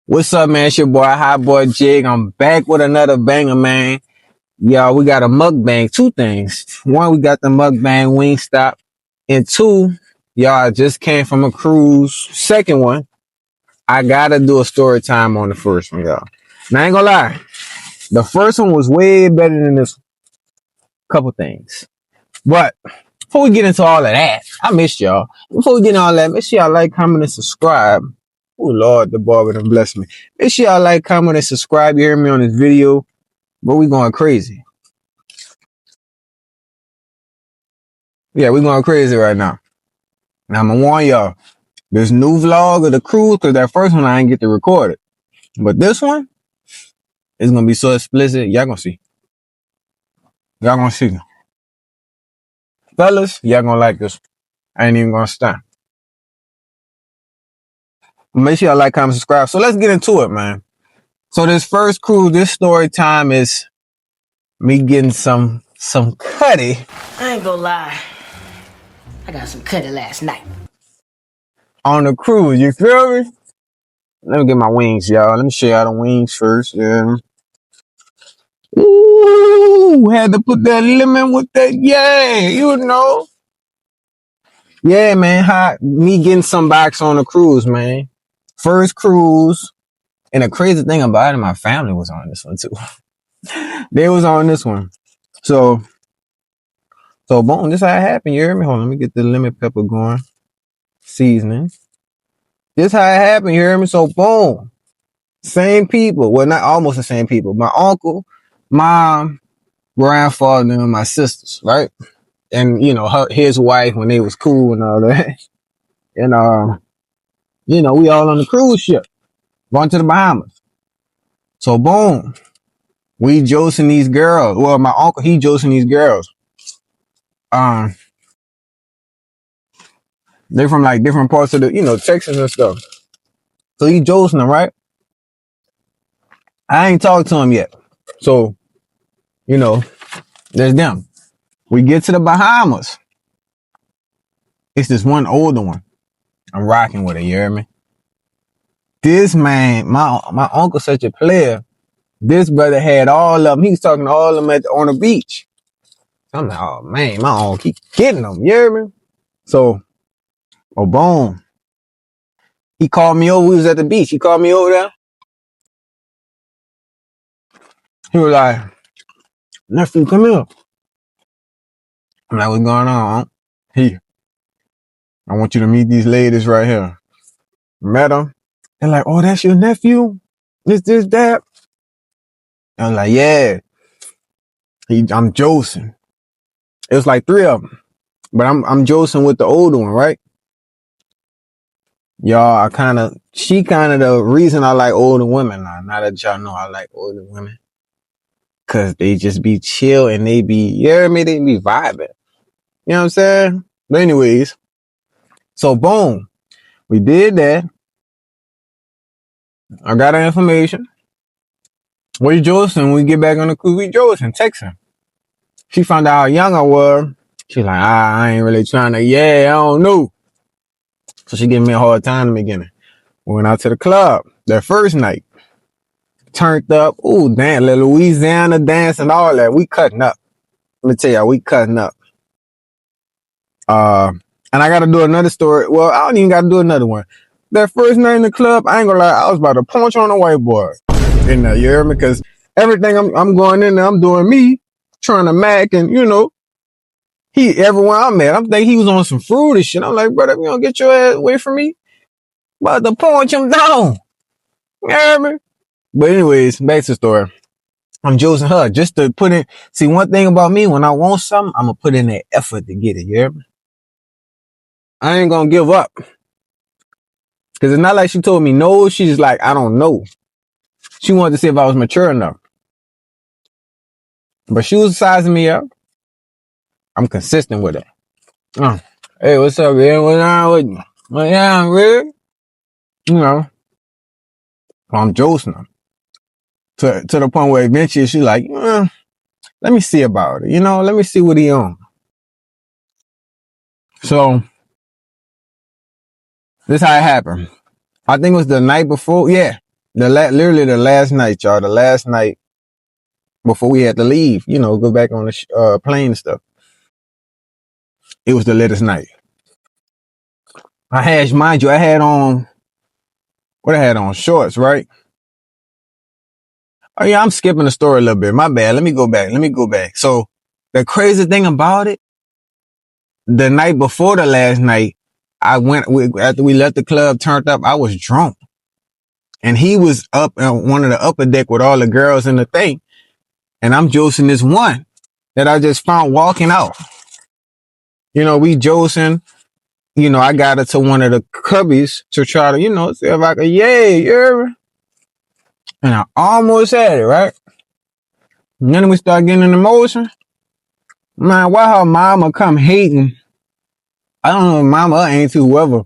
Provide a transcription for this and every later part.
What's up, man? It's your boy, Hot Boy Jig. I'm back with another banger, man. Y'all, we got a mukbang. Two things. One, we got the mukbang Wingstop. And two, y'all, I just came from a cruise. Second one, I gotta do a story time on the first one, y'all. Now, I ain't gonna lie. The first one was way better than this couple things. But before we get into all of that, I missed y'all. Before we get into all that, make sure y'all like, comment, and subscribe. Oh, Lord, the Lord would bless me. Make sure y'all like, comment, and subscribe. You hear me on this video. But we going crazy. Yeah, we going crazy right now. Now, I'm going to warn y'all. This new vlog of the cruise, because that first one I ain't get to record it. But this one is going to be so explicit. Y'all going to see. Y'all going to see. Fellas, y'all going to like this. I ain't even going to stand. Make sure y'all like, comment, subscribe. So let's get into it, man. So this first cruise, this story time is me getting some cutty. I ain't gonna lie. I got some cutty last night. On the cruise, you feel me? Let me get my wings, y'all. Let me show y'all the wings first. Yeah. Ooh, had to put that lemon with that. Yeah, you know. Yeah, man. Me getting some bikes on the cruise, man. First cruise. And the crazy thing about it, my family was on this one too. They was on this one. So boom, this how it happened. You hear me? Hold on, let me get the lemon pepper going. Seasoning. This how it happened. You hear me? So boom. Same people. Well, not almost the same people. My uncle, mom, grandfather, and my sisters, right? And his wife when they was cool and all that. And we all on the cruise ship going to the Bahamas. So boom, we josing these girls. Well, my uncle, he josing these girls. They're from like different parts of the Texas and stuff. So he josing them, right? I ain't talked to him yet. So there's them. We get to the Bahamas. It's this one older one. I'm rocking with it, you hear me? This man, my uncle's such a player. This brother had all of them. He was talking to all of them on the beach. I'm like, oh man, my uncle keep getting them, you hear me? So, boom. He called me over. We was at the beach. He called me over there. He was like, nephew, come here. I'm like, what's going on? Here. I want you to meet these ladies right here. Met them. They're like, oh, that's your nephew? This, that. I'm like, yeah. I'm Joseph. It was like 3 of them. But I'm Joseph with the older one, right? Y'all, she kind of the reason I like older women now that y'all know I like older women. Cause they just be chill and they be, they be vibing. You know what I'm saying? But anyways, so boom, we did that. I got her information. We Joseph, when we get back on the cruise, we Joseph, text her. She found out how young I was. She's like, I ain't really trying to, I don't know. So she gave me a hard time in the beginning. We went out to the club that first night. Turned up. Ooh, damn, little Louisiana dance and all that. We cutting up. Let me tell y'all, we cutting up. And I gotta do another story. Well, I don't even gotta do another one. That first night in the club, I ain't gonna lie, I was about to punch on a whiteboard. In there, you hear me? Because everything I'm going in there, I'm doing me, trying to mac, and everyone I met, I'm thinking he was on some fruity shit. I'm like, brother, you don't get your ass away from me. About to punch him down. You hear me? But anyways, back to the story. I'm Josing her just to put in. See, one thing about me, when I want something, I'm gonna put in that effort to get it. You hear me? I ain't gonna give up. Cause it's not like she told me no. She's like, I don't know. She wanted to see if I was mature enough. But she was sizing me up. I'm consistent with it. Hey, what's up, man? What's on with you? What's on, man? I'm Josing her. To the point where eventually she's like, let me see about it. Let me see what he on. So, this how it happened. I think it was the night before. Yeah. Literally the last night, y'all. The last night before we had to leave, go back on the plane and stuff. It was the latest night. Mind you, I had on what I had on shorts, right? Oh yeah, I'm skipping the story a little bit. My bad. Let me go back. So the crazy thing about it, the night before the last night, after we left the club, turned up. I was drunk, and he was up on one of the upper deck with all the girls in the thing, and I'm josing this one that I just found walking out. We josing. I got her to one of the cubbies to try to, see if I could, yeah. And I almost had it, right? And then we start getting in motion. Man, why her mama come hating? I don't know if mama or auntie, whoever,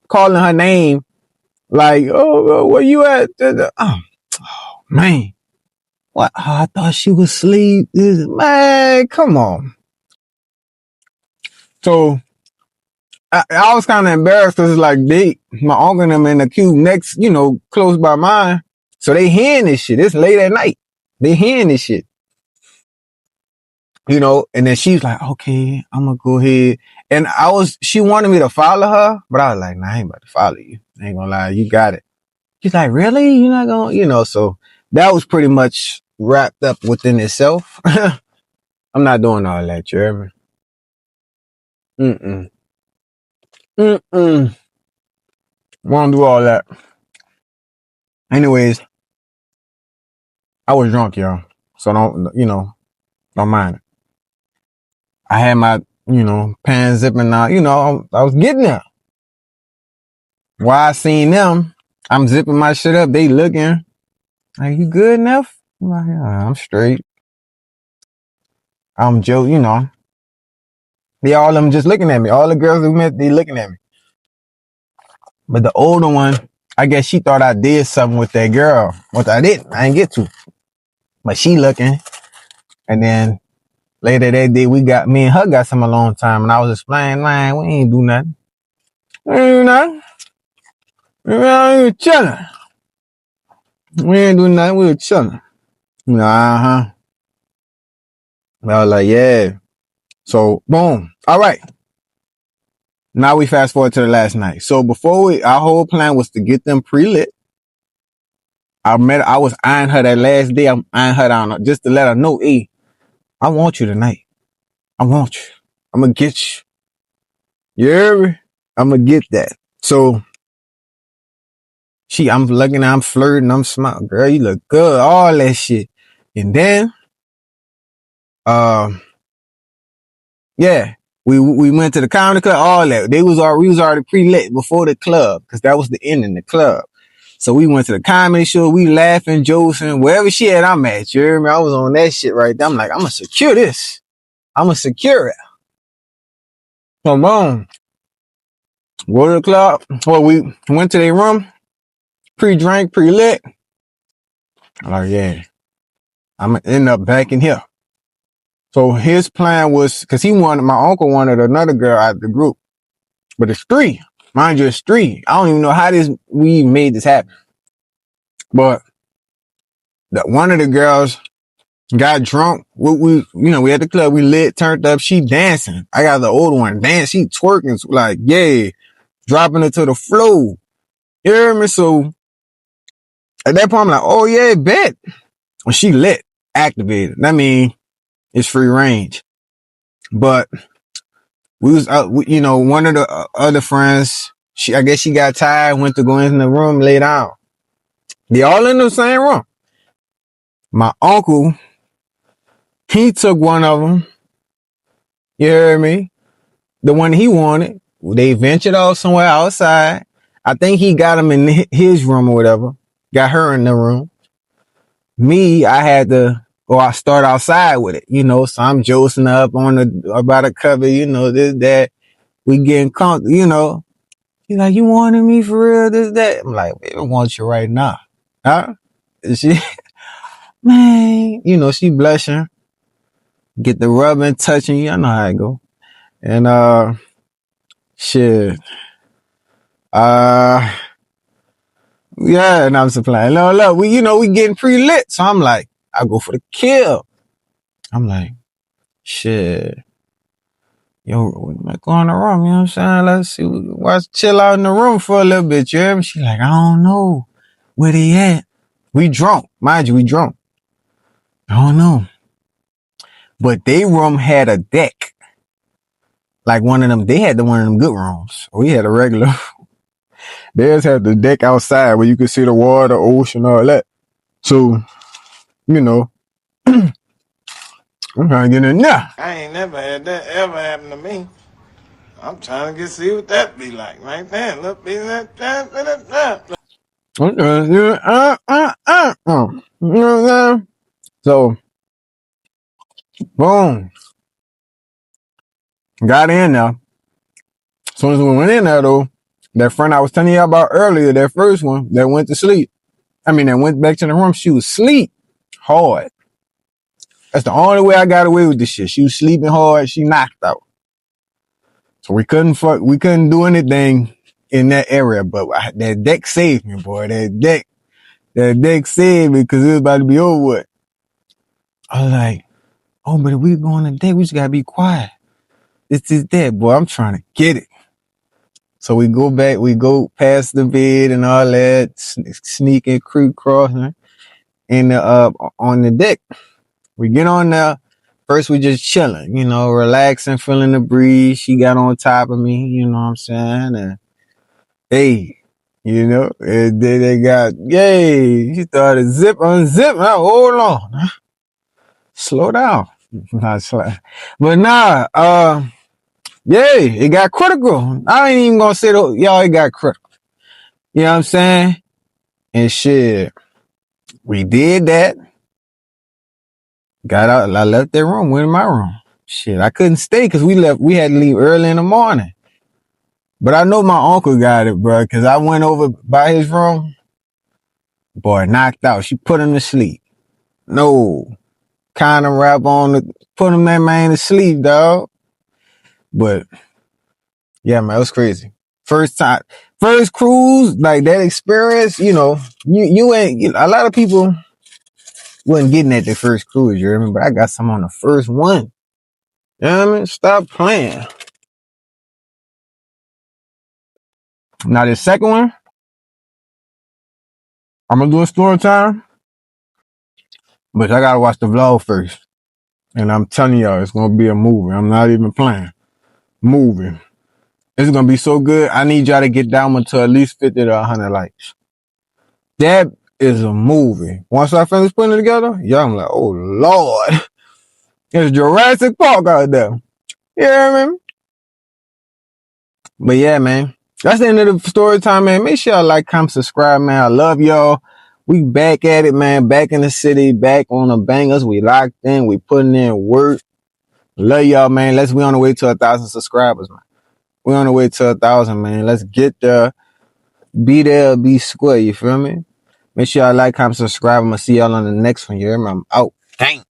calling her name, like, oh, where you at? Oh, man. What? Oh, I thought she was asleep. Man, come on. So, I was kind of embarrassed because it's like my uncle and them in the queue next, close by mine. So they hearing this shit. It's late at night. They hearing this shit. And then she's like, okay, I'm gonna go ahead. And she wanted me to follow her, but I was like, nah, I ain't about to follow you. I ain't gonna lie, you got it. She's like, really? You're not gonna, so that was pretty much wrapped up within itself. I'm not doing all that, you hear me? Won't do all that. Anyways, I was drunk, y'all. So don't mind it. I had my, pants zipping out, I was getting there. While I seen them, I'm zipping my shit up. They looking like, you good enough? I'm like, I'm straight. I'm Joe, They all of them just looking at me. All the girls we met, they looking at me. But the older one, I guess she thought I did something with that girl. Which I didn't. I didn't get to. But she looking. And then later that day, me and her got some alone time. And I was explaining, man, we ain't do nothing. We ain't do nothing. We ain't chilling. We ain't do nothing. We were chilling. I was like, yeah. So, boom. All right. Now we fast forward to the last night. So our whole plan was to get them pre-lit. I was eyeing her that last day. I'm eyeing her down just to let her know, hey, I want you tonight. I want you. I'm going to get you. You hear me? I'm going to get that. So I'm looking, I'm flirting, I'm smiling. Girl, you look good. All that shit. And then, yeah, we went to the comedy club, all that. We was already pre-lit before the club because that was the end in the club. So we went to the comedy show. We laughing, joking, wherever she at, I'm at. You hear me? I was on that shit right there. I'm like, I'm gonna secure this. I'm gonna secure it. Come on. Go to the club. Well, we went to their room, pre-drink, pre-lit. I'm like, yeah, I'm gonna end up back in here. So his plan was, cause my uncle wanted another girl out of the group, but it's 3. Mind you, it's 3. I don't even know how we made this happen. But one of the girls got drunk. We at the club, we lit, turned up. She dancing. I got the older one dance. She twerking like, yeah, dropping it to the floor. You hear me? So at that point, I'm like, oh yeah, bet. When she lit, activated. That mean it's free range. But we was, one of the other friends, I guess she got tired, went to go in the room, lay down. They all in the same room. My uncle, he took one of them. You hear me? The one he wanted. They ventured off somewhere outside. I think he got him in his room or whatever. Got her in the room. Me, I had to I start outside with it, so I'm josing up about a cover, this, that. We getting comfortable, He's like, you wanted me for real, this, that. I'm like, baby, I want you right now. Huh? She, man, she blushing. Get the rubbing, touching, I know how it go. And, shit. Yeah, and I'm supplying. No, look, we getting pre-lit. So I'm like, I go for the kill. I'm like, shit. Yo, we might go in the room, you know what I'm saying? Let's see, watch, chill out in the room for a little bit, you hear me? She like, I don't know. Where they at? We drunk. Mind you, we drunk. I don't know. But they room had a deck. Like one of them, they had one of them good rooms. We had a regular. Theirs had the deck outside where you could see the water, ocean, all that. So, you know, I'm trying to get in there. I ain't never had that ever happen to me. I'm trying to see what that be like right there. Look, be that. You know what I'm saying? So, boom. Got in there. As soon as we went in there, though, that friend I was telling you about earlier, that first one that went to sleep. That went back to the room. She was asleep hard. That's the only way I got away with this shit. She was sleeping hard. She knocked out. So we couldn't do anything in that area. But that deck saved me, boy. That deck saved me because it was about to be over with. I was like, oh, but if we go on a date, we just gotta be quiet. This is that, boy. I'm trying to get it. So we go back, we go past the bed and all that, sneaking, creep crossing, and on the deck. We get on there. First, we just chilling, relaxing, feeling the breeze. She got on top of me, you know what I'm saying? And hey, and then they got, yay, she started unzip. Hold on. Slow down. Not slow. But nah, yeah, it got critical. I ain't even gonna say, y'all, it got critical. You know what I'm saying? And shit, we did that. Got out. I left that room. Went in my room. Shit, I couldn't stay because we had to leave early in the morning. But I know my uncle got it, bro, because I went over by his room. Boy, knocked out. She put him to sleep. No. Condom wrap on put him that man to sleep, dog. But yeah, man, it was crazy. First cruise, like that experience, you ain't, a lot of people wasn't getting at their first cruise, you hear me? But I got some on the first one. You know what I mean? Stop playing. Now the second one, I'm gonna do a story time, but I gotta watch the vlog first. And I'm telling y'all, it's gonna be a movie. I'm not even playing. Movie. It's gonna be so good. I need y'all to get down to at least 50 to 100 likes. That is a movie. Once I finish putting it together, y'all, I'm like, oh Lord. It's Jurassic Park out there. You hear me? But yeah, man. That's the end of the story time, man. Make sure y'all like, comment, subscribe, man. I love y'all. We back at it, man. Back in the city, back on the bangers. We locked in. We putting in work. Love y'all, man. We on the way to 1,000 subscribers, man. We on the way to 1,000, man. Let's get there. Be there, be square. You feel me? Make sure y'all like, comment, subscribe. I'm gonna see y'all on the next one. You hear me? I'm out. Dang.